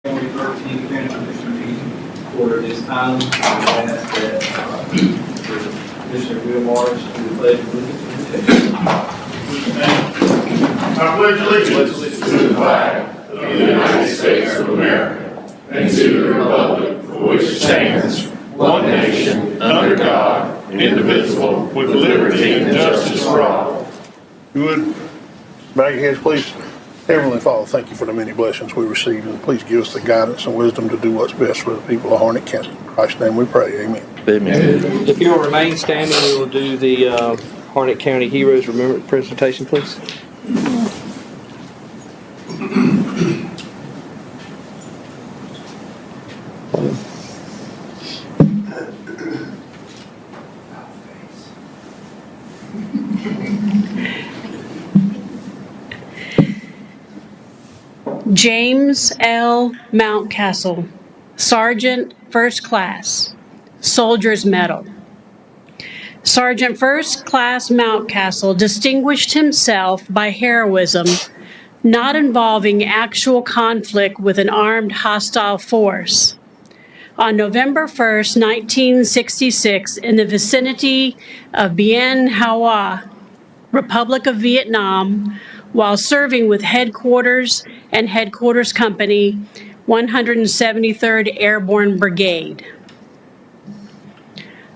2013 County Commission meeting order this time. I ask that Commissioner Bill Morris do the pledge of allegiance. I pledge allegiance to the flag of the United States of America and to the republic for which it stands, one nation, under God, indivisible, with liberty and justice for all. You would bow your heads, please. Heavenly Father, thank you for the many blessings we receive, and please give us the guidance and wisdom to do what's best for the people of Harnett County. In Christ's name we pray, amen. Amen. If you'll remain standing, we will do the Harnett County Heroes Remembrance presentation, please. James L. Mountcastle, Sergeant First Class, Soldier's Medal. Sergeant First Class Mountcastle distinguished himself by heroism not involving actual conflict with an armed hostile force. On November 1st, 1966, in the vicinity of Bien Hoa, Republic of Vietnam, while serving with Headquarters and Headquarters Company, 173rd Airborne Brigade.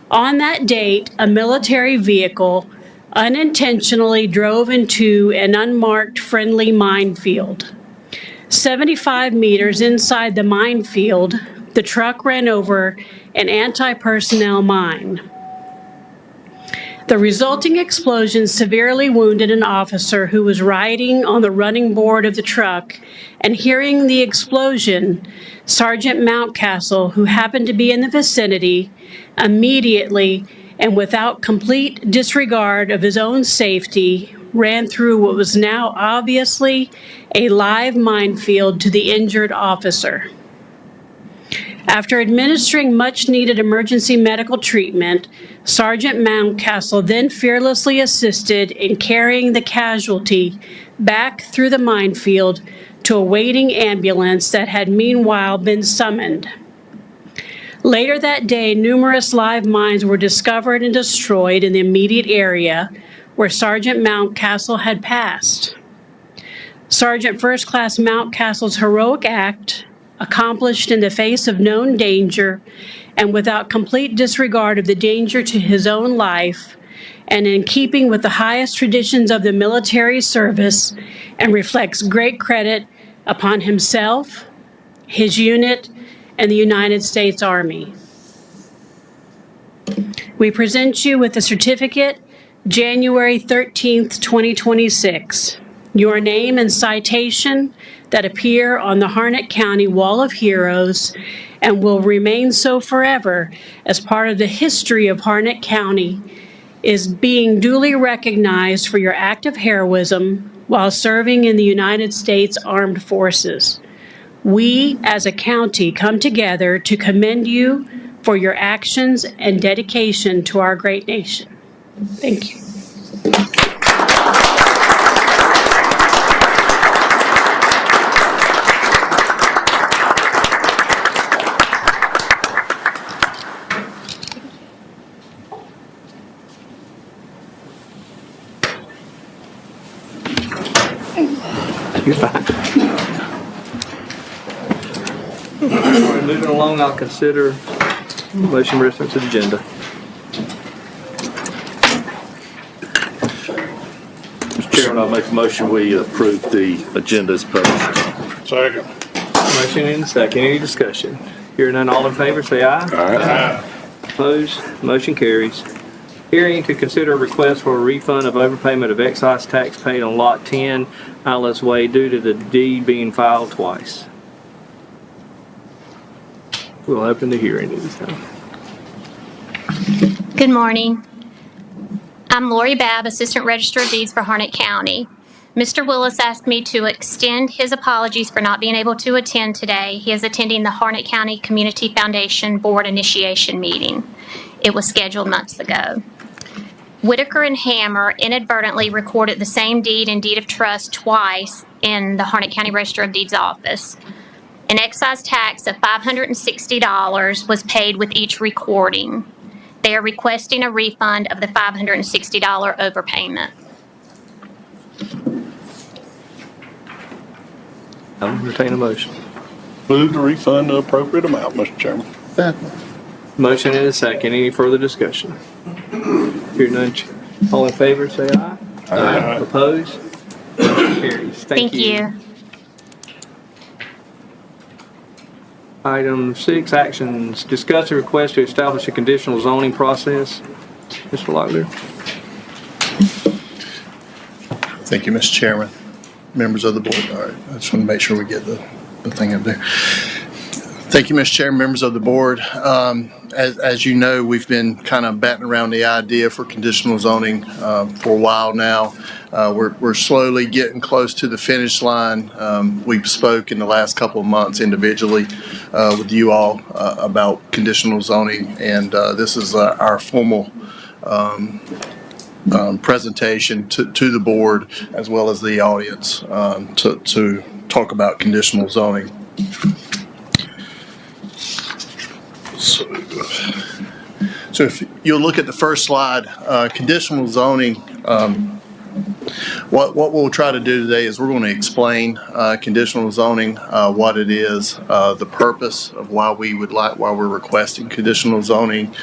On that date, a military vehicle unintentionally drove into an unmarked friendly minefield. 75 meters inside the minefield, the truck ran over an anti-personnel mine. The resulting explosion severely wounded an officer who was riding on the running board of the truck, and hearing the explosion, Sergeant Mountcastle, who happened to be in the vicinity, immediately and without complete disregard of his own safety, ran through what was now obviously a live minefield to the injured officer. After administering much-needed emergency medical treatment, Sergeant Mountcastle then fearlessly assisted in carrying the casualty back through the minefield to a waiting ambulance that had meanwhile been summoned. Later that day, numerous live mines were discovered and destroyed in the immediate area where Sergeant Mountcastle had passed. Sergeant First Class Mountcastle's heroic act, accomplished in the face of known danger and without complete disregard of the danger to his own life, and in keeping with the highest traditions of the military service, and reflects great credit upon himself, his unit, and the United States Army. We present you with the certificate, January 13th, 2026. Your name and citation that appear on the Harnett County Wall of Heroes and will remain so forever as part of the history of Harnett County is being duly recognized for your act of heroism while serving in the United States Armed Forces. We, as a county, come together to commend you for your actions and dedication to our great nation. Thank you. You're fine. All right, moving along, I'll consider motion reference to the agenda. Mr. Chairman, I'll make a motion we approve the agenda as posted. Second. Motion and a second. Any discussion? Hearing none, all in favor, say aye. Aye. Opposed? Motion carries. Hearing to consider a request for a refund of overpayment of excise tax paid on Lot 10, Islas Way, due to the deed being filed twice. We'll open the hearing at this time. Good morning. I'm Lori Babb, Assistant Register of Deeds for Harnett County. Mr. Willis asked me to extend his apologies for not being able to attend today. He is attending the Harnett County Community Foundation Board Initiation Meeting. It was scheduled months ago. Whitaker and Hammer inadvertently recorded the same deed and deed of trust twice in the Harnett County Register of Deeds office. An excise tax of $560 was paid with each recording. They are requesting a refund of the $560 overpayment. I'll entertain a motion. Move to refund the appropriate amount, Mr. Chairman. Motion and a second. Any further discussion? Hearing none. All in favor, say aye. Aye. Opposed? Motion carries. Thank you. Item 6, actions. Discuss a request to establish a conditional zoning process. Mr. Locklear. Thank you, Mr. Chairman, members of the board. All right, I just want to make sure we get the thing up there. Thank you, Mr. Chairman, members of the board. As you know, we've been kind of batting around the idea for conditional zoning for a while now. We're slowly getting close to the finish line. We've spoke in the last couple of months individually with you all about conditional zoning, and this is our formal presentation to the board as well as the audience to talk about conditional zoning. So if you'll look at the first slide, conditional zoning, what we'll try to do today is we're going to explain conditional zoning, what it is, the purpose of why we're requesting conditional zoning.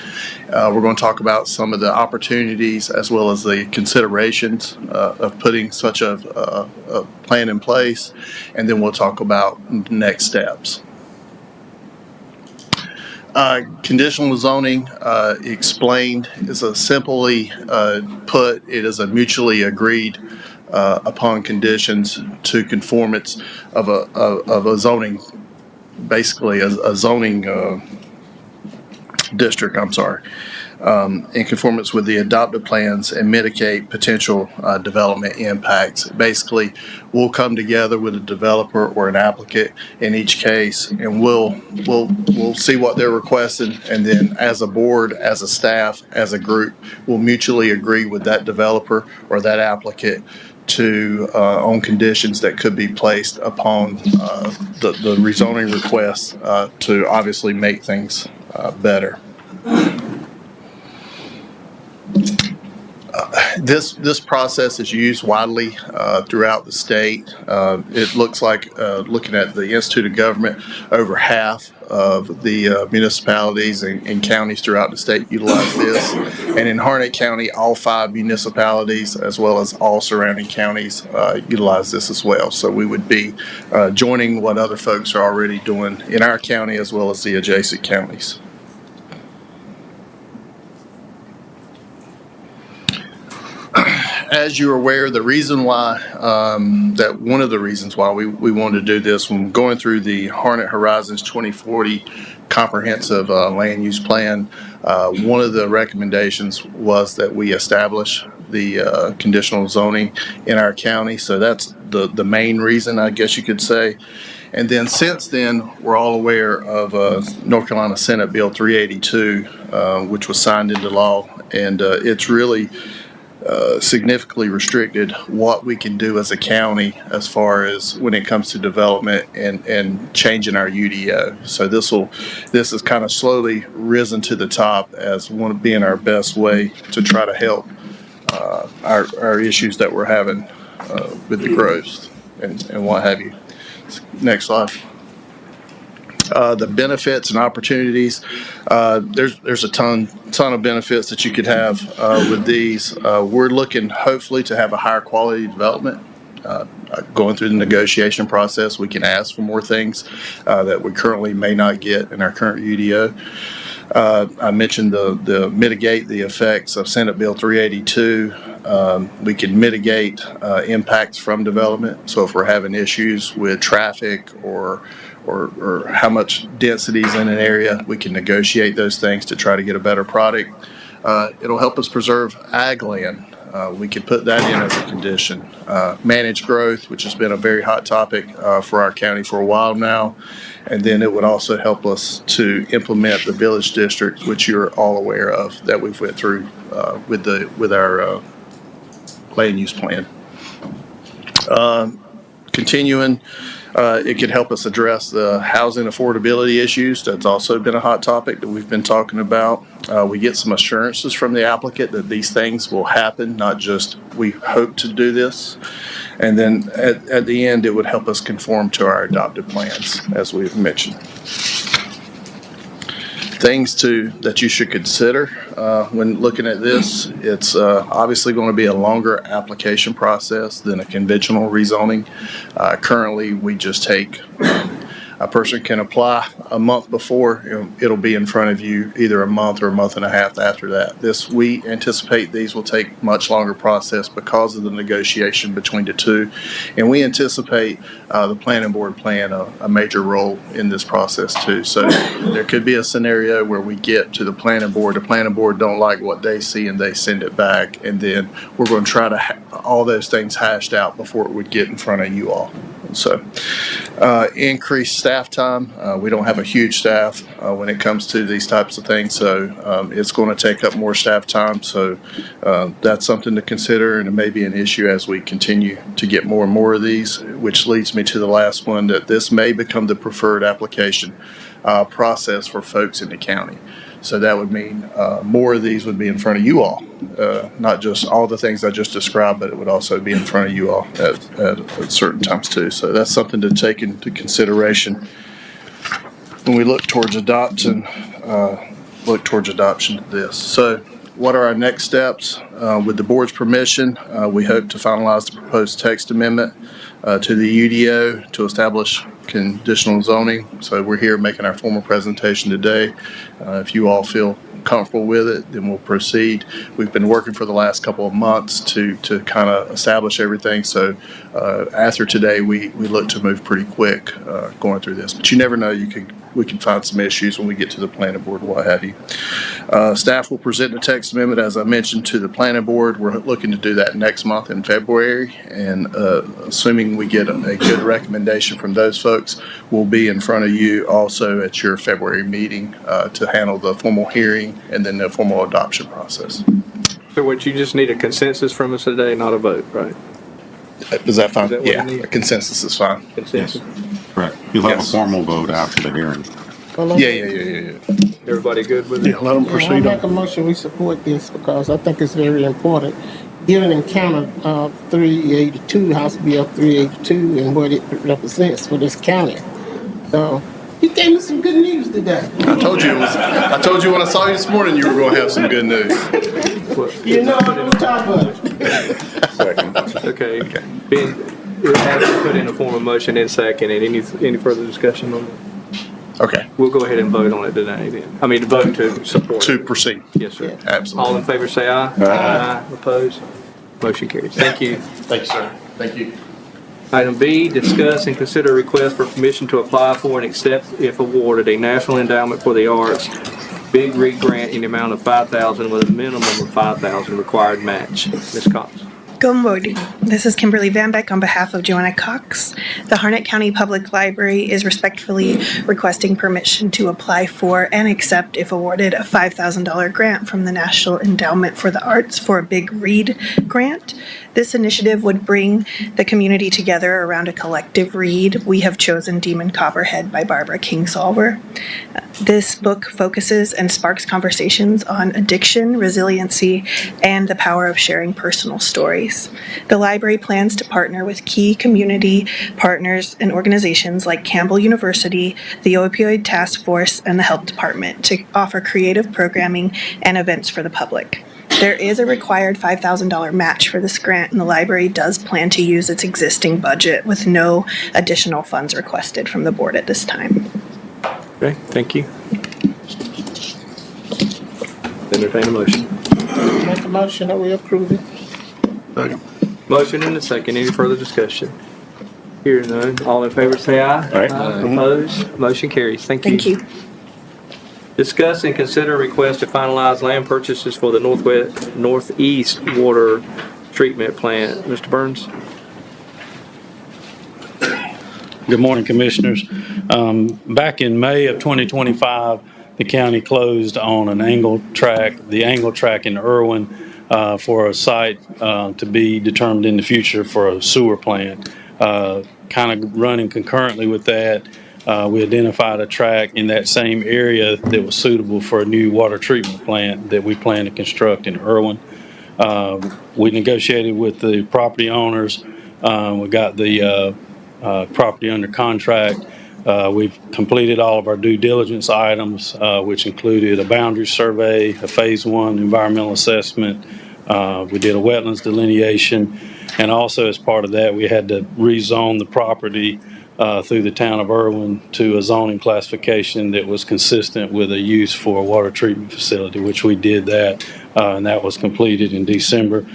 We're going to talk about some of the opportunities as well as the considerations of putting such a plan in place, and then we'll talk about the next steps. Conditional zoning, explained, is a simply put, it is a mutually agreed upon conditions to conformance of a zoning, basically a zoning district, in conformance with the adopted plans and mitigate potential development impacts. Basically, we'll come together with a developer or an applicant in each case, and we'll see what they're requesting, and then as a board, as a staff, as a group, we'll mutually agree with that developer or that applicant to on conditions that could be placed upon the rezoning request to obviously make things better. This process is used widely throughout the state. It looks like, looking at the Institute of Government, over half of the municipalities and counties throughout the state utilize this. And in Harnett County, all 5 municipalities, as well as all surrounding counties, utilize this as well. So we would be joining what other folks are already doing in our county as well as the adjacent counties. As you're aware, the reason why, one of the reasons why we wanted to do this, when going through the Harnett Horizons 2040 comprehensive land use plan, one of the recommendations was that we establish the conditional zoning in our county. So that's the main reason, I guess you could say. And then since then, we're all aware of North Carolina Senate Bill 382, which was signed into law, and it's really significantly restricted what we can do as a county as far as when it comes to development and changing our UDO. So this has kind of slowly risen to the top as one of being our best way to try to help our issues that we're having with the growth and what have you. Next slide. The benefits and opportunities. There's a ton of benefits that you could have with these. We're looking hopefully to have a higher quality development. Going through the negotiation process, we can ask for more things that we currently may not get in our current UDO. I mentioned the mitigate the effects of Senate Bill 382. We can mitigate impacts from development. So if we're having issues with traffic or how much density is in an area, we can negotiate those things to try to get a better product. It'll help us preserve ag land. We could put that in as a condition. Manage growth, which has been a very hot topic for our county for a while now. And then it would also help us to implement the village district, which you're all aware of, that we've went through with our land use plan. Continuing, It could help us address the housing affordability issues. That's also been a hot topic that we've been talking about. We get some assurances from the applicant that these things will happen, not just we hope to do this. And then at the end, it would help us conform to our adopted plans, as we've mentioned. Things that you should consider when looking at this. It's obviously going to be a longer application process than a conventional rezoning. Currently, we just take a person can apply a month before. It'll be in front of you either a month or a month and a half after that. We anticipate these will take much longer process because of the negotiation between the two. And we anticipate the planning board playing a major role in this process too. So there could be a scenario where we get to the planning board don't like what they see and they send it back. And then we're going to try to all those things hashed out before it would get in front of you all. So increased staff time. We don't have a huge staff when it comes to these types of things, so it's going to take up more staff time. So that's something to consider, and it may be an issue as we continue to get more and more of these, which leads me to the last one, that this may become the preferred application process for folks in the county. So that would mean more of these would be in front of you all, not just all the things I just described, but it would also be in front of you all at certain times too. So that's something to take into consideration when we look towards adoption of this. So what are our next steps? With the board's permission, we hope to finalize the proposed text amendment to the UDO to establish conditional zoning. So we're here making our formal presentation today. If you all feel comfortable with it, then we'll proceed. We've been working for the last couple of months to kind of establish everything. So after today, we look to move pretty quick going through this. But you never know, we can find some issues when we get to the planning board, what have you. Staff will present the text amendment, as I mentioned, to the planning board. We're looking to do that next month in February, and assuming we get a good recommendation from those folks, we'll be in front of you also at your February meeting to handle the formal hearing and then the formal adoption process. So what, you just need a consensus from us today, not a vote, right? Is that fine? Is that what you Yeah, need? a consensus is fine. Consensus? Correct. You'll have a Yes. formal vote after the hearing. Yeah. Everybody good with it? Yeah, let them I proceed make a on. motion, we support this because I think it's very important. Given in count of 382, House Bill 382, and what it represents for this county. So, you gave me some good news today. I told you when I saw you this morning you were going to have some good news. You know what I'm talking about. Okay. Ben, it has to put in a form of motion in second, and any further discussion on it? Okay, We'll go ahead and vote on it today then. I mean, to vote to support. to proceed. Yes, sir. Absolutely. All in favor, say aye. Aye. Opposed? Motion carries. Thank you. Thank you, sir. Thank you. Item B, discuss and consider a request for permission to apply for and accept, if awarded, a National Endowment for the Arts Big Rig Grant in the amount of $5,000 with a minimum of $5,000 required match. Ms. Cox. Good morning. This is Kimberly Van Beck on behalf of Joanna Cox. The Harnett County Public Library is respectfully requesting permission to apply for and accept, if awarded, a $5,000 grant from the National Endowment for the Arts for a Big Read grant. This initiative would bring the community together around a collective read. We have chosen Demon Copperhead by Barbara Kingsolver. This book focuses and sparks conversations on addiction, resiliency, and the power of sharing personal stories. The library plans to partner with key community partners and organizations like Campbell University, the Opioid Task Force, and the Health Department to offer creative programming and events for the public. There is a required $5,000 match for this grant, and the library does plan to use its existing budget with no additional funds requested from the board at this time. Okay, thank you. Entertain a motion. Make a motion that we approve it. Motion and a second. Any further discussion? Hearing none. All in favor, say aye. Aye. Opposed? Motion carries. Thank you. Thank you. Discuss and consider a request to finalize land purchases for the northeast water treatment plant. Mr. Burns? Good morning, Commissioners. Back in May of 2025, the county closed on the angle track in Irwin for a site to be determined in the future for a sewer plant. kind of running concurrently with that, we identified a track in that same area that was suitable for a new water treatment plant that we plan to construct in Irwin. We negotiated with the property owners. We got the property under contract. We've completed all of our due diligence items, which included a boundary survey, a phase 1 environmental assessment. We did a wetlands delineation, and also as part of that, we had to rezone the property through the town of Irwin to a zoning classification that was consistent with a use for a water treatment facility, which we did that, and that was completed in December.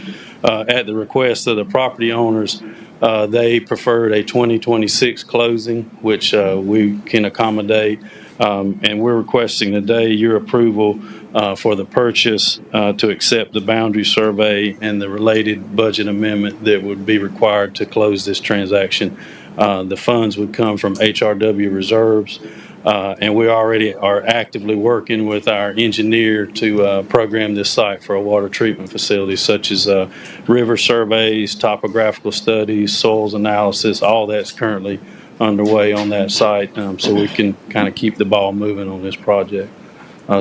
At the request of the property owners, they preferred a 2026 closing, which we can accommodate, and we're requesting today your approval for the purchase to accept the boundary survey and the related budget amendment that would be required to close this transaction. The funds would come from HRW reserves, and we already are actively working with our engineer to program this site for a water treatment facility, such as river surveys, topographical studies, soils analysis. All that's currently underway on that site, so we can kind of keep the ball moving on this project.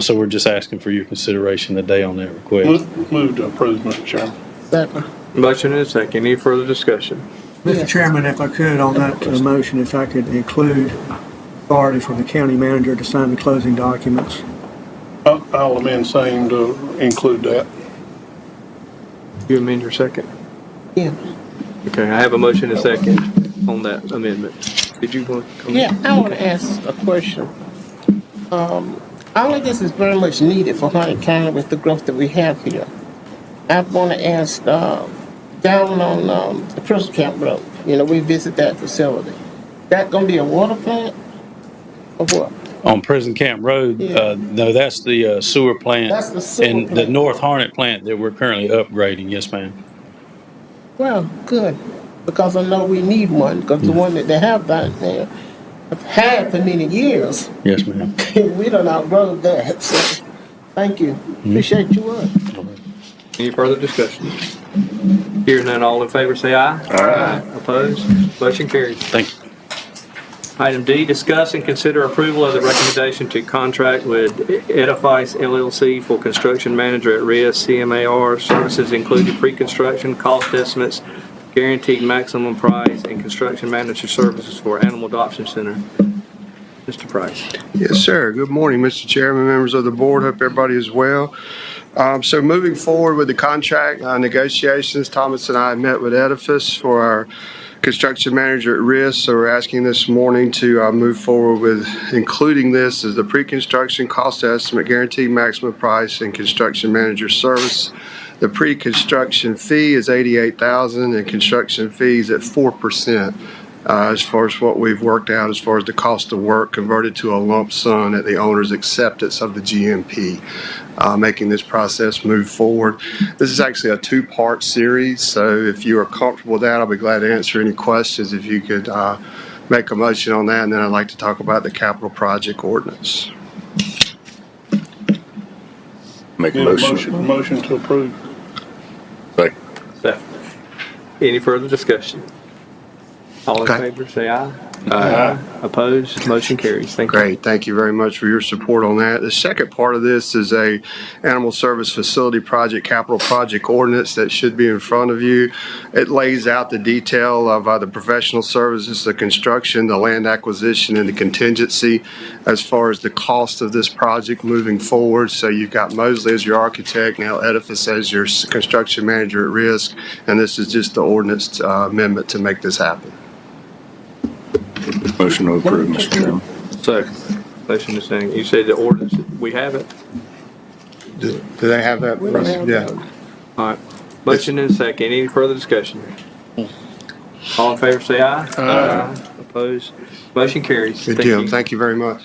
So we're just asking for your consideration today on that request. Move to approve, Mr. Chairman. Second. Motion and a second. Any further discussion? Mr. Chairman, if I could, on that motion, if I could include authority for the county manager to sign the closing documents. I'll amend same to include that. You amend your second? Yeah. Okay, I have a motion and a second on that amendment. Did you want to come? Yeah, I want to ask a question. All of this is very much needed for Harnett County with the growth that we have here. I want to ask, down on the Prison Camp Road, we visit that facility. That going to be a water plant or what? On Prison Camp Road, Yeah. No, that's the sewer plant. That's the sewer and the plant. North Harnett plant that we're currently upgrading. Yes, ma'am. Well, good, because I know we need one, because the one that they have down there, have had for many years. Yes, ma'am. We don't outgrow that, so thank you. Appreciate your work. Any further discussion? Hearing none, all in favor say aye. Aye. Opposed? Motion carries. Thank you. Item D, discuss and consider approval of the recommendation to contract with Edifice LLC for construction manager at risk. CMAR services included pre-construction, cost estimates, guaranteed maximum price, and construction manager services for Animal Adoption Center. Mr. Price. Yes, sir. Good morning, Mr. Chairman, members of the board. Hope everybody is well. So moving forward with the contract negotiations, Thomas and I met with Edifice for our construction manager at risk. So we're asking this morning to move forward with including this as the pre-construction cost estimate, guaranteed maximum price, and construction manager service. The pre-construction fee is $88,000 and construction fees at 4%. As far as what we've worked out, as far as the cost of work converted to a lump sum at the owner's acceptance of the GMP, making this process move forward. This is actually a two-part series, so if you are comfortable with that, I'll be glad to answer any questions. If you could make a motion on that, and then I'd like to talk about the capital project ordinance. Make a Need motion. Motion to approve. Second. Any further discussion? All in Okay. favor say aye. Aye. Opposed? Motion carries. Thank you. Great, thank you very much for your support on that. The second part of this is a animal service facility project, capital project ordinance that should be in front of you. It lays out the detail of the professional services, the construction, the land acquisition, and the contingency as far as the cost of this project moving forward. So you've got Mosley as your architect, now Edifice as your construction manager at risk, and this is just the ordinance amendment to make this happen. Motion to approve, Mr. Chairman. Second. Motion is saying, you said the ordinance, we have it? Do they have that? We don't have Yeah. that. All right. Motion and second. Any further discussion? All in favor say aye. Aye. Opposed? Motion carries. Good Thank deal. you. Thank you very much.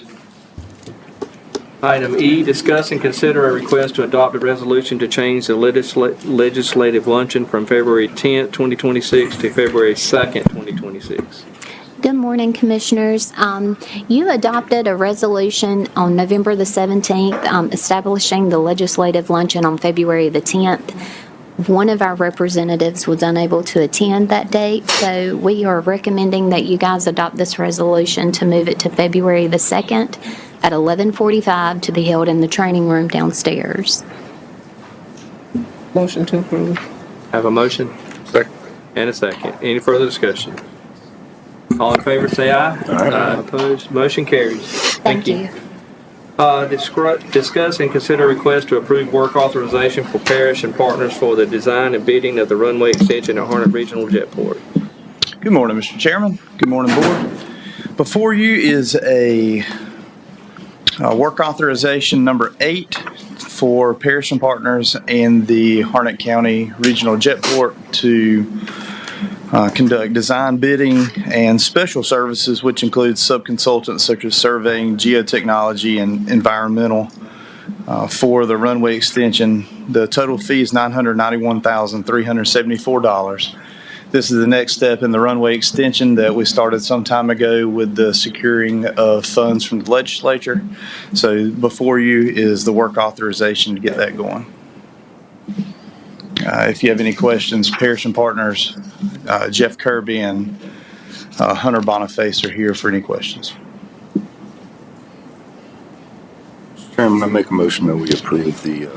Item E, discuss and consider a request to adopt a resolution to change the legislative luncheon from February 10th, 2026 to February 2nd, 2026. Good morning, Commissioners. You adopted a resolution on November the 17th establishing the legislative luncheon on February the 10th. One of our representatives was unable to attend that date, so we are recommending that you guys adopt this resolution to move it to February the 2nd at 11:45 to be held in the training room downstairs. Motion to approve. Have a motion? Second. And a second. Any further discussion? All in favor, say aye. Aye. Opposed? Motion carries. Thank you. Discuss and consider request to approve work authorization for Parish and Partners for the design and bidding of the runway extension at Harnett Regional Jetport. Good morning, Mr. Chairman. Good morning, Board. Before you is a work authorization number 8 for Parish and Partners and the Harnett County Regional Jetport to conduct design, bidding, and special services, which includes subconsultants such as surveying, geotechnology, and environmental for the runway extension. The total fee is $991,374. This is the next step in the runway extension that we started some time ago with the securing of funds from the legislature. So before you is the work authorization to get that going. If you have any questions, Parish and Partners, Jeff Kirby and Hunter Boniface are here for any questions. Mr. Chairman, I make a motion that we approve the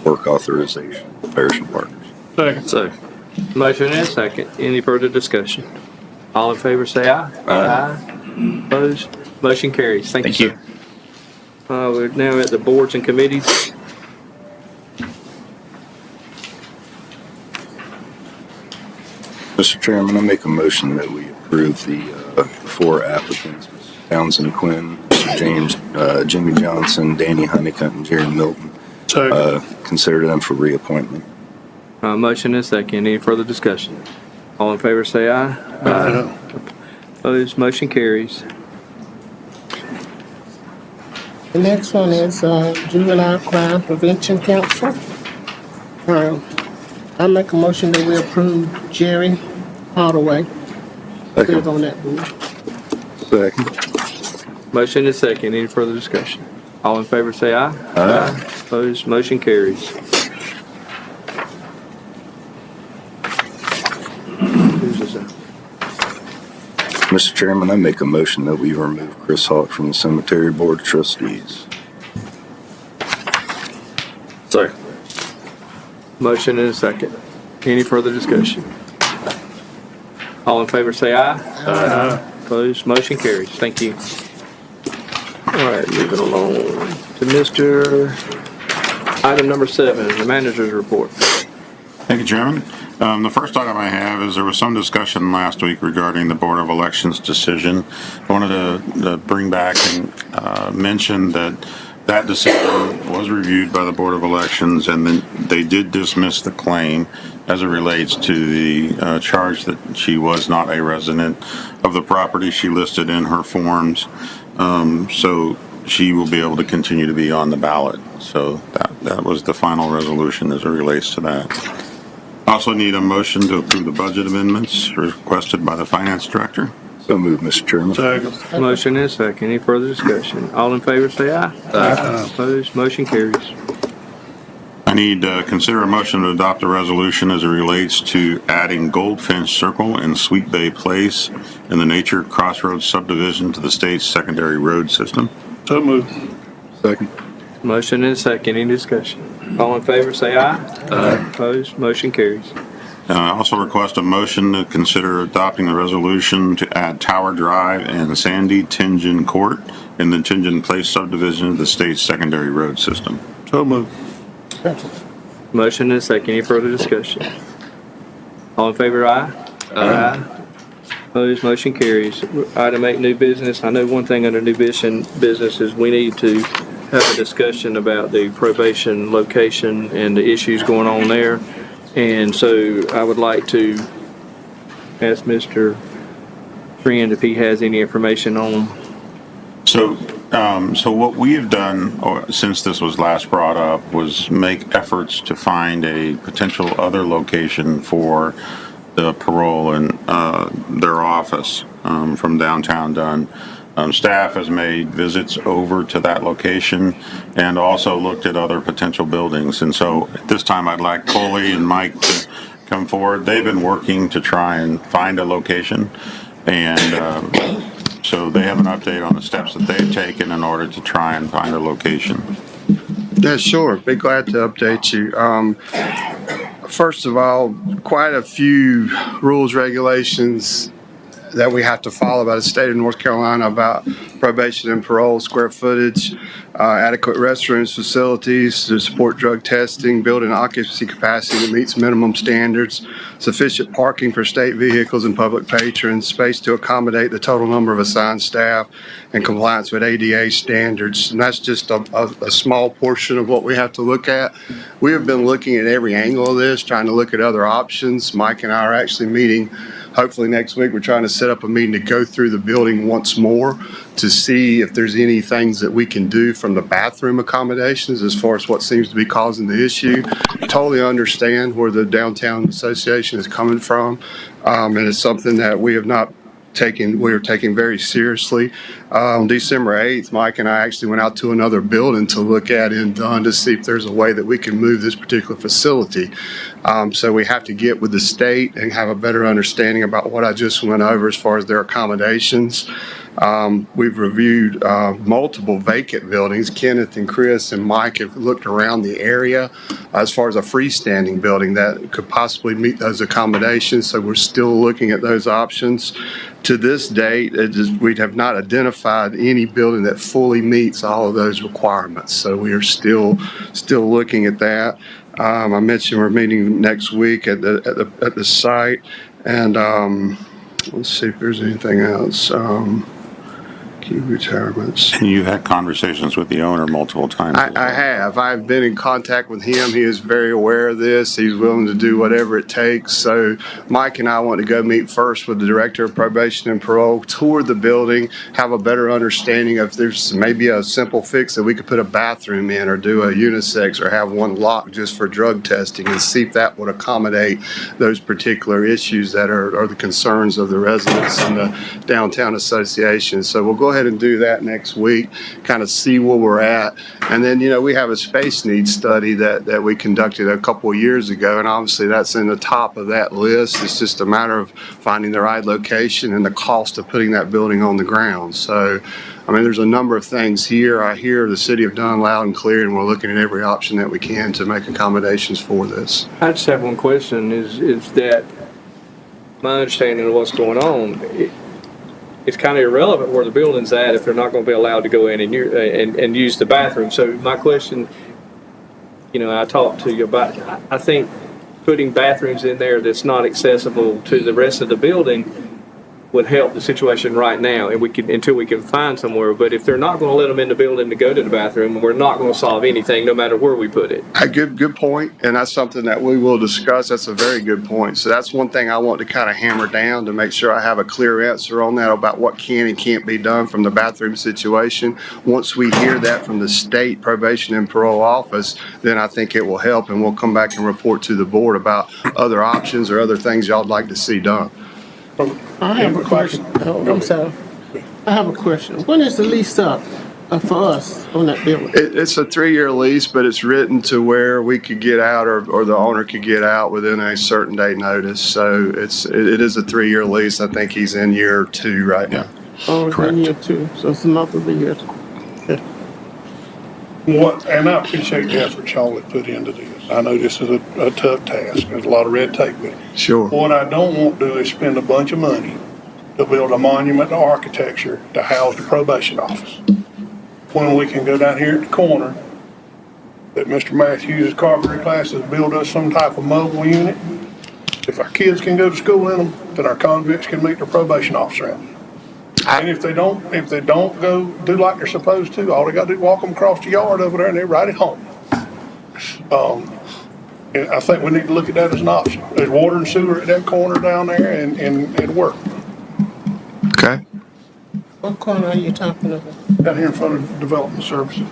work authorization for Parish and Partners. Second. Motion and a second. Any further discussion? All in favor, say aye. Aye. Opposed? Motion carries. Thank you, sir. We're now at the boards and committees. Mr. Chairman, I make a motion that we approve the 4 applicants, Mr. Townsend Quinn, Mr. James, Jimmy Johnson, Danny Honeycutt, and Jerry Milton. Consider them for reappointment. Motion and a second. Any further discussion? All in favor, say aye. Aye. Opposed? Motion carries. The next one is Juvenile Crime Prevention Council. I make a motion that we approve Jerry Hardaway. Serve on that board. Second. Motion and a second. Any further discussion? All in favor, say aye. Aye. Opposed? Motion carries. Who's this? Mr. Chairman, I make a motion that we remove Chris Hawk from the Cemetery Board of Trustees. Second. Motion and a second. Any further discussion? All in favor, say aye. Aye. Opposed? Motion carries. Thank you. All right, moving along to item number 7, the manager's report. Thank you, Chairman. The first item I have is there was some discussion last week regarding the Board of Elections decision. I wanted to bring back and mention that decision was reviewed by the Board of Elections, and then they did dismiss the claim as it relates to the charge that she was not a resident of the property she listed in her forms. So she will be able to continue to be on the ballot. So that was the final resolution as it relates to that. Also need a motion to approve the budget amendments requested by the Finance Director. So moved, Mr. Chairman. Second. Motion and a second. Any further discussion? All in favor, say aye. Aye. Opposed? Motion carries. I need to consider a motion to adopt a resolution as it relates to adding Goldfinch Circle and Sweet Bay Place in the Nature Crossroads subdivision to the state's secondary road system. So moved. Second. Motion and a second. Any discussion? All in favor, say aye. Aye. Opposed? Motion carries. I also request a motion to consider adopting a resolution to add Tower Drive and Sandy Tingen Court in the Tingen Place subdivision of the state's secondary road system. So moved. Motion and a second. Any further discussion? All in favor, aye. Aye. Opposed? Motion carries. Item 8, new business. I know one thing under new business is we need to have a discussion about the probation location and the issues going on there. And so I would like to ask Mr. Friend if he has any information on. So what we have done since this was last brought up was make efforts to find a potential other location for the parole and their office from downtown Dunn. Staff has made visits over to that location and also looked at other potential buildings. And so at this time, I'd like Coley and Mike to come forward. They've been working to try and find a location. And so they have an update on the steps that they've taken in order to try and find a location. Yeah, sure. Be glad to update you. First of all, quite a few rules, regulations that we have to follow by the state of North Carolina about probation and parole, square footage, adequate restrooms, facilities to support drug testing, building occupancy capacity that meets minimum standards, sufficient parking for state vehicles and public patrons, space to accommodate the total number of assigned staff, and compliance with ADA standards. And that's just a small portion of what we have to look at. We have been looking at every angle of this, trying to look at other options. Mike and I are actually meeting hopefully next week. We're trying to set up a meeting to go through the building once more to see if there's any things that we can do from the bathroom accommodations as far as what seems to be causing the issue. Totally understand where the Downtown Association is coming from, and it's something that we are taking very seriously. On December 8th, Mike and I actually went out to another building to look at in Dunn to see if there's a way that we can move this particular facility. So we have to get with the state and have a better understanding about what I just went over as far as their accommodations. We've reviewed multiple vacant buildings. Kenneth and Chris and Mike have looked around the area as far as a freestanding building that could possibly meet those accommodations. So we're still looking at those options. To this date, we have not identified any building that fully meets all of those requirements. So we are still looking at that. I mentioned we're meeting next week at the site, and let's see if there's anything else. Key retirements. And you had conversations with the owner multiple times. I have. I've been in contact with him. He is very aware of this. He's willing to do whatever it takes. So Mike and I want to go meet first with the Director of Probation and Parole, tour the building, have a better understanding of if there's maybe a simple fix that we could put a bathroom in or do a unisex or have one locked just for drug testing and see if that would accommodate those particular issues that are the concerns of the residents and the Downtown Association. So we'll go ahead and do that next week, kind of see where we're at. And then, we have a space needs study that we conducted a couple of years ago, and obviously that's in the top of that list. It's just a matter of finding the right location and the cost of putting that building on the ground. So, there's a number of things here. I hear the city of Dunn loud and clear, and we're looking at every option that we can to make accommodations for this. I just have one question, is that my understanding of what's going on, it's kind of irrelevant where the building's at if they're not going to be allowed to go in and use the bathroom. So my question, I talked to you about, I think putting bathrooms in there that's not accessible to the rest of the building would help the situation right now, and until we can find somewhere. But if they're not going to let them in the building to go to the bathroom, we're not going to solve anything, no matter where we put it. A good point, and that's something that we will discuss. That's a very good point. So that's one thing I want to kind of hammer down to make sure I have a clear answer on that about what can and can't be done from the bathroom situation. Once we hear that from the state probation and parole office, then I think it will help, and we'll come back and report to the board about other options or other things y'all would like to see done. I have a question. Oh, I'm sorry. I have a question. When is the lease up for us on that building? It's a 3-year lease, but it's written to where we could get out or the owner could get out within a certain day notice. So it is a 3-year lease. I think he's in year 2 right now. Oh, it's in year 2. So it's another year. Okay. And I appreciate the effort y'all have put into this. I know this is a tough task. There's a lot of red tape with it. Sure. What I don't want to do is spend a bunch of money to build a monument to architecture to house the probation office. When we can go down here at the corner, that Mr. Matthews' carpentry classes build us some type of mobile unit. If our kids can go to school in them, then our convicts can meet their probation officer in them. And if they don't go do like they're supposed to, all they got to do is walk them across the yard over there and they're right at home. And I think we need to look at that as an option. There's water and sewer at that corner down there and it'll work. Okay. What corner are you talking about? Down here in front of Development Services.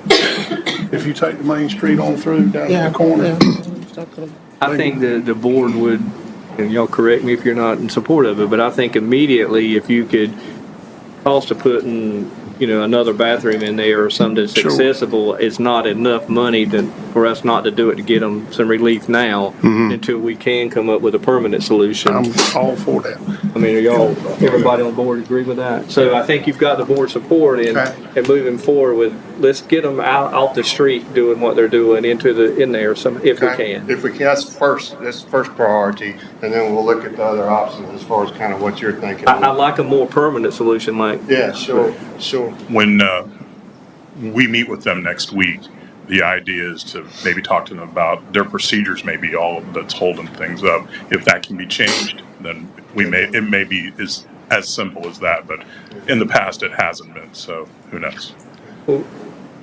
If you take the main street on through down to the corner. I think the board would, and y'all correct me if you're not in support of it, but I think immediately if you could cost of putting, another bathroom in there or something that's Sure. accessible is not enough money for us not to do it to get them some relief now until we can come up with a permanent solution. I'm all for that. I mean, everybody on board agree with that? So I think you've got the board support in moving forward with, let's get them out off the street doing what they're doing in there if we can. If we can, that's first priority, and then we'll look at the other options as far as kind of what you're thinking. I like a more permanent solution like. Yeah, sure. When we meet with them next week, the idea is to maybe talk to them about their procedures, maybe all that's holding things up. If that can be changed, then it may be as simple as that, but in the past it hasn't been, so who knows? Well,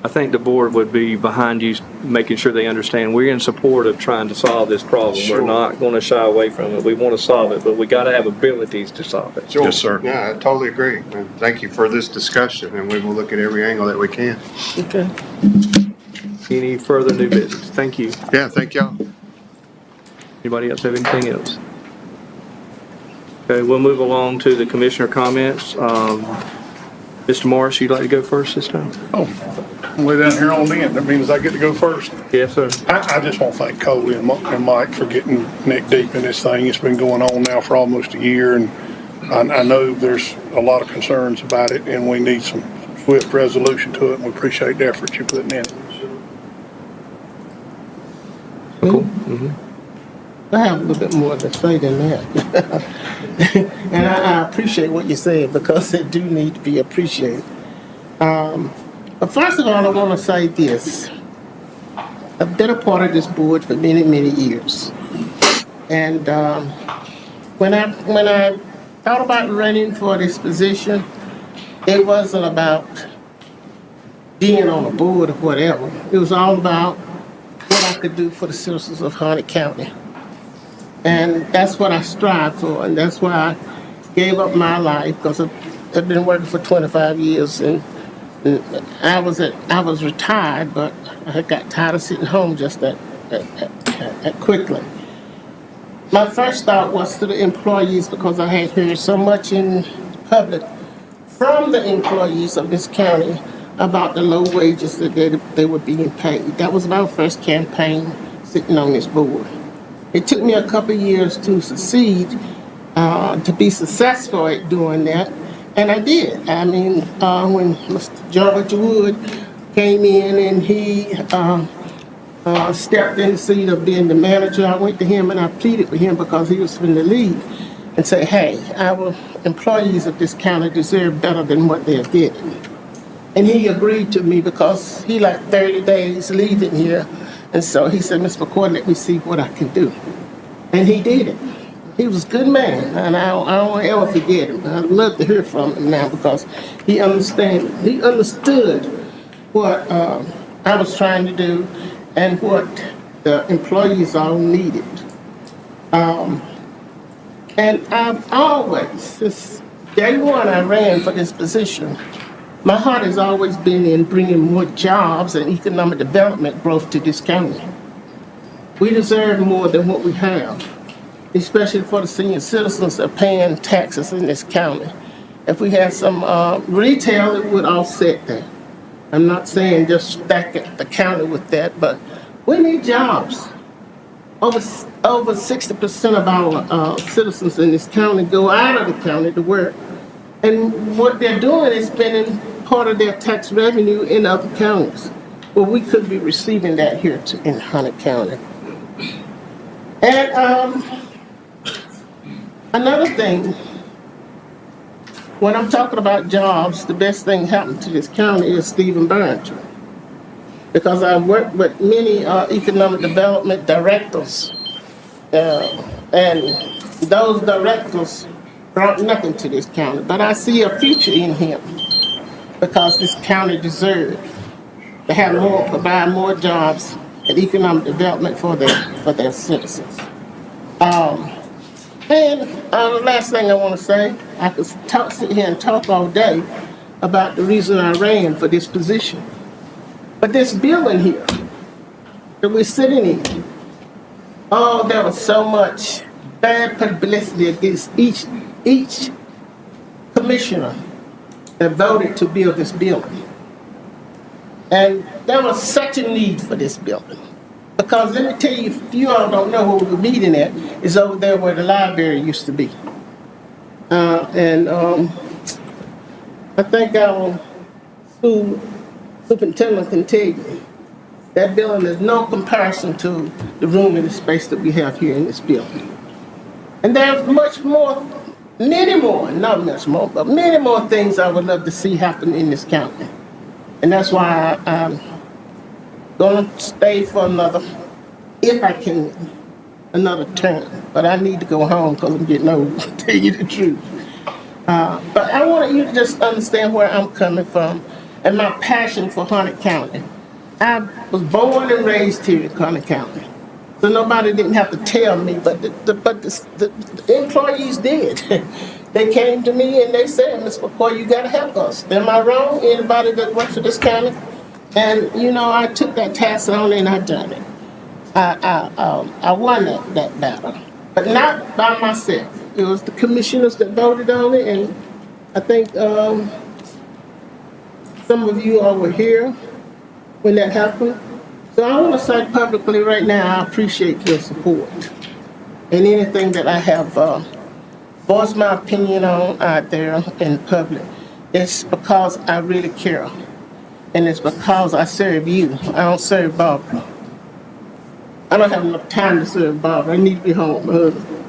I think the board would be behind you, making sure they understand we're in support of trying to solve this problem. Sure. We're not going to shy away from it. We want to solve it, but we got to have abilities to solve it. Sure. Yes, sir. Yeah, I totally agree. And thank you for this discussion, and we will look at every angle that we can. Okay. Any further new business? Thank you. Yeah, thank y'all. Anybody else have anything else? Okay, we'll move along to the commissioner comments. Mr. Morris, you'd like to go first this time? Oh, I'm way down here on the end. That means I get to go first. Yes, sir. I just want to thank Coley and Mike for getting neck deep in this thing. It's been going on now for almost a year, and I know there's a lot of concerns about it, and we need some swift resolution to it, and we appreciate the effort you're putting in. Cool. I have a little bit more to say than that. And I appreciate what you said because it do need to be appreciated. But first of all, I want to say this. I've been a part of this board for many, many years. And when I thought about running for this position, it wasn't about being on a board or whatever. It was all about what I could do for the citizens of Harnett County. And that's what I strive for, and that's why I gave up my life, because I've been working for 25 years, and I was retired, but I got tired of sitting home just that quickly. My first thought was to the employees, because I had heard so much in public from the employees of this county about the low wages that they were being paid. That was my first campaign sitting on this board. It took me a couple of years to succeed, to be successful at doing that, and I did. I mean, when Mr. George Wood came in and he stepped in the seat of being the manager, I went to him and I pleaded with him because he was from the league and said, hey, our employees of this county deserve better than what they're getting. And he agreed to me because he like 30 days leaving here. And so he said, Ms. McCoy, let me see what I can do. And he did it. He was a good man, and I don't ever forget him. I'd love to hear from him now because he understood what I was trying to do and what the employees all needed. And I've always, since day one I ran for this position, my heart has always been in bringing more jobs and economic development growth to this county. We deserve more than what we have, especially for the senior citizens that are paying taxes in this county. If we had some retail, it would offset that. I'm not saying just stack the county with that, but we need jobs. Over 60% of our citizens in this county go out of the county to work. And what they're doing is spending part of their tax revenue in other counties. Well, we could be receiving that here in Harnett County. And another thing, when I'm talking about jobs, the best thing happened to this county is Stephen Burns. Because I've worked with many economic development directors, and those directors brought nothing to this county, but I see a future in him because this county deserves to have more, provide more jobs and economic development for their citizens. And the last thing I want to say, I could sit here and talk all day about the reason I ran for this position. But this building here that we're sitting in, oh, there was so much bad publicity against each commissioner that voted to build this building. And there was such a need for this building. Because let me tell you, if you all don't know where we're meeting at, it's over there where the library used to be. I think our school superintendent can tell you that building is no comparison to the room and the space that we have here in this building. And there's much more, many more, not much more, but many more things I would love to see happen in this county. And that's why I'm gonna stay for another, if I can, another term. But I need to go home because I'm getting old, to tell you the truth. But I want you to just understand where I'm coming from and my passion for Harnett County. I was born and raised here in Harnett County. So nobody didn't have to tell me, but the employees did. They came to me and they said, Ms. McCoy, you gotta help us. Am I wrong? Anybody that works for this county? And you know, I took that task on and I done it. I won that battle, but not by myself. It was the commissioners that voted on it, and I think some of you all were here when that happened. So I want to say publicly right now, I appreciate your support. And anything that I have voiced my opinion on out there in public, it's because I really care. And it's because I serve you. I don't serve Barbara. I don't have enough time to serve Barbara. I need to be home with my husband.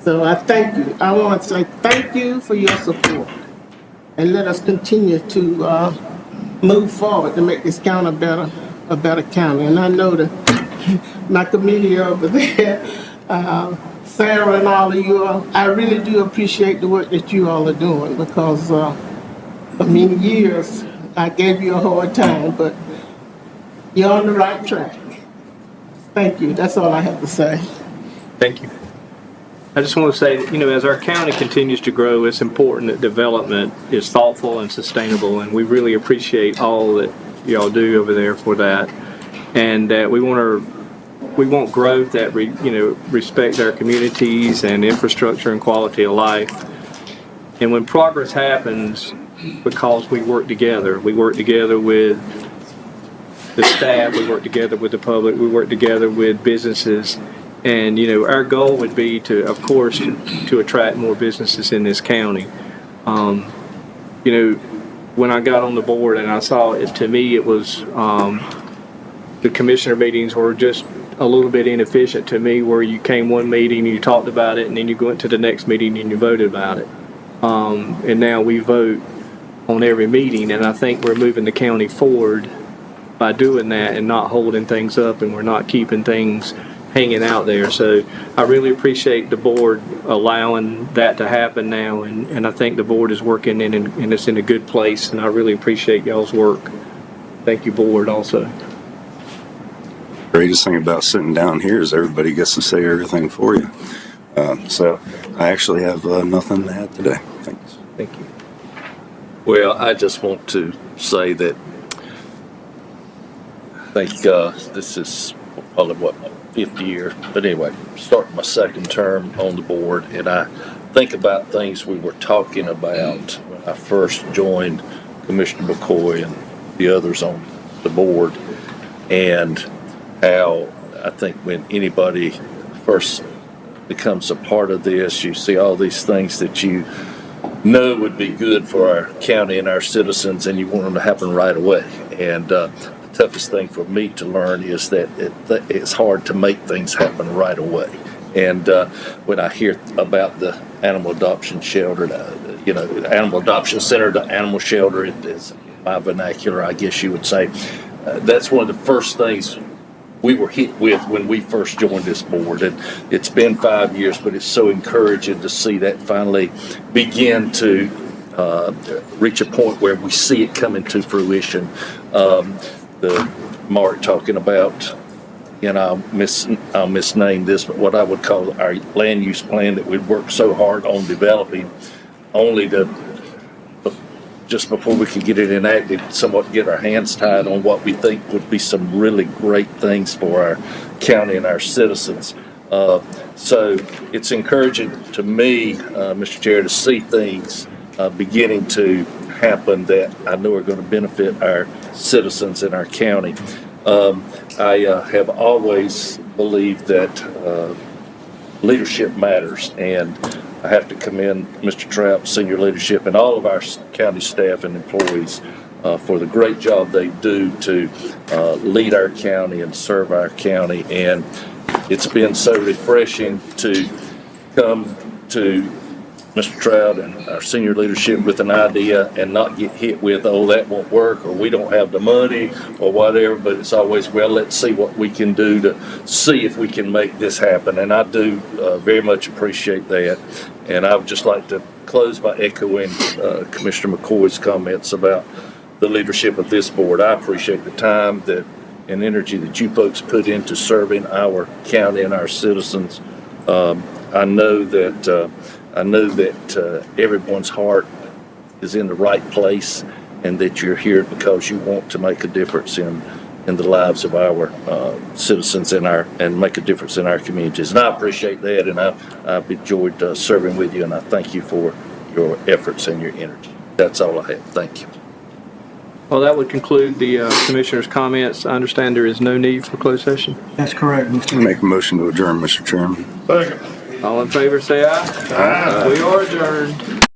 So I thank you. I want to say thank you for your support. And let us continue to move forward to make this county a better county. And I know that my committee over there, Sarah and all of you all, I really do appreciate the work that you all are doing because for many years I gave you a hard time, but you're on the right track. Thank you. That's all I have to say. Thank you. I just want to say that, you know, as our county continues to grow, it's important that development is thoughtful and sustainable, and we really appreciate all that y'all do over there for that. And we want growth that respects our communities and infrastructure and quality of life. And when progress happens, because we work together with the staff, we work together with the public, we work together with businesses. And, you know, our goal would be to, of course, to attract more businesses in this county. You know, when I got on the board and I saw it, to me, it was, the commissioner meetings were just a little bit inefficient to me, where you came one meeting, you talked about it, and then you go into the next meeting and you voted about it. And now we vote on every meeting, and I think we're moving the county forward by doing that and not holding things up, and we're not keeping things hanging out there. So I really appreciate the board allowing that to happen now, and I think the board is working and it's in a good place, and I really appreciate y'all's work. Thank you, board, also. Greatest thing about sitting down here is everybody gets to say everything for you. So I actually have nothing to add today. Thanks. Thank you. Well, I just want to say that I think this is probably my 5th year, but anyway, starting my 2nd term on the board, and I think about things we were talking about when I first joined Commissioner McCoy and the others on the board, and how I think when anybody first becomes a part of this, you see all these things that you know would be good for our county and our citizens, and you want them to happen right away. And the toughest thing for me to learn is that it's hard to make things happen right away. And when I hear about the animal adoption shelter, the animal adoption center, the animal shelter, it is my vernacular, I guess you would say. That's one of the first things we were hit with when we first joined this board, and it's been 5 years, but it's so encouraging to see that finally begin to reach a point where we see it coming to fruition. The Mark talking about, I'll misname this, but what I would call our land use plan that we'd worked so hard on developing, only to just before we could get it enacted, somewhat get our hands tied on what we think would be some really great things for our county and our citizens. So it's encouraging to me, Mr. Chair, to see things beginning to happen that I know are going to benefit our citizens in our county. I have always believed that leadership matters, and I have to commend Mr. Trout, senior leadership, and all of our county staff and employees for the great job they do to lead our county and serve our county. And it's been so refreshing to come to Mr. Trout and our senior leadership with an idea and not get hit with, oh, that won't work, or we don't have the money, or whatever, but it's always, well, let's see what we can do to see if we can make this happen. And I do very much appreciate that. And I would just like to close by echoing Commissioner McCoy's comments about the leadership of this board. I appreciate the time that and energy that you folks put into serving our county and our citizens. I know that everyone's heart is in the right place, and that you're here because you want to make a difference in the lives of our citizens and make a difference in our communities. And I appreciate that, and I've enjoyed serving with you, and I thank you for your efforts and your energy. That's all I have. Thank you. Well, that would conclude the commissioner's comments. I understand there is no need for closed session. That's correct, Mr. Make a motion to adjourn, Mr. Chairman. Second. All in favor, say aye. Aye. We are adjourned.